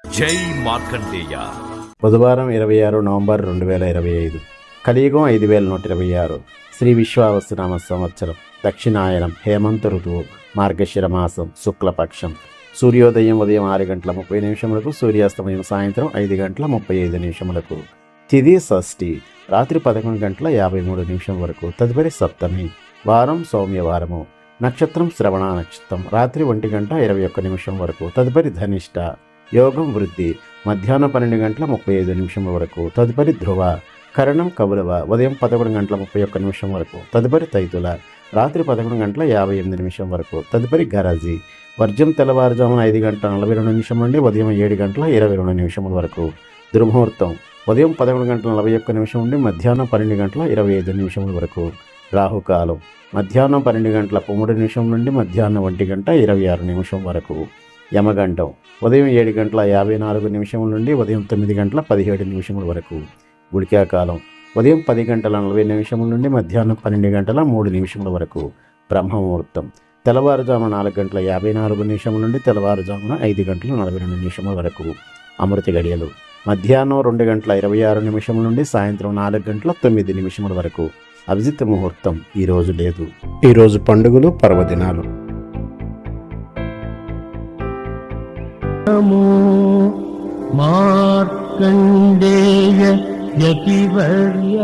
జై మార్కండేయ. బుధవారం 26 నవంబర్ 2025. కలియుగం 5126. శ్రీ విశ్వావసునామ సంవత్సరం. దక్షిణాయనం. హేమంత ఋతువు. మార్గశిర మాసం. శుక్లపక్షం. సూర్యోదయం ఉదయం 6 గంటల 30 నిమిషములకు, సూర్యాస్తమయం సాయంత్రం 5 గంటల 35 నిమిషములకు. తిథి షష్ఠి. రాత్రి 11 గంటల 53 నిమిషం వరకు. తదుపరి సప్తమి. వారం సౌమ్యవారము. నక్షత్రం శ్రవణ నక్షత్రం. రాత్రి 1 గంట 21 నిమిషం వరకు. తదుపరి ధనిష్ట. యోగం వృద్ధి. మధ్యాహ్నం 12 గంటల 35 నిమిషముల వరకు. తదుపరి ధ్రువ. కరణం కౌలవ. ఉదయం 11 గంటల 31 నిమిషం వరకు. తదుపరి తైతుల. రాత్రి 11 గంటల 58 నిమిషం వరకు. తదుపరి గరజి. వర్జం తెల్లవారుజామున 5 గంటల 42 నిమిషం నుండి ఉదయం 7 గంటల 22 నిమిషముల వరకు. దుర్ముహూర్తం ఉదయం 11 గంటల 41 నిమిషం నుండి మధ్యాహ్నం 12 గంటల 25 నిమిషముల వరకు. రాహుకాలం మధ్యాహ్నం 12 గంటల 13 నిమిషం నుండి మధ్యాహ్నం 1 గంట 26 నిమిషం వరకు. యమగండం ఉదయం 7 గంటల 54 నిమిషముల నుండి ఉదయం 9 గంటల 17 నిమిషముల వరకు. గుళికాకాలం ఉదయం 10 గంటల 40 నిమిషముల నుండి మధ్యాహ్నం 12 గంటల 3 నిమిషముల వరకు. బ్రహ్మముహూర్తం తెల్లవారుజామున 4 గంటల 54 నిమిషముల నుండి తెల్లవారుజామున 5 గంటల 42 నిమిషముల వరకు. అమృత గడియలు మధ్యాహ్నం 2 గంటల 26 నిమిషముల నుండి సాయంత్రం 4 గంటల 9 నిమిషముల వరకు. అభిజిత్ ముహూర్తం ఈరోజు లేదు. ఈరోజు పండుగలు, పర్వదినాలు. మార్కండేయ యతివర్య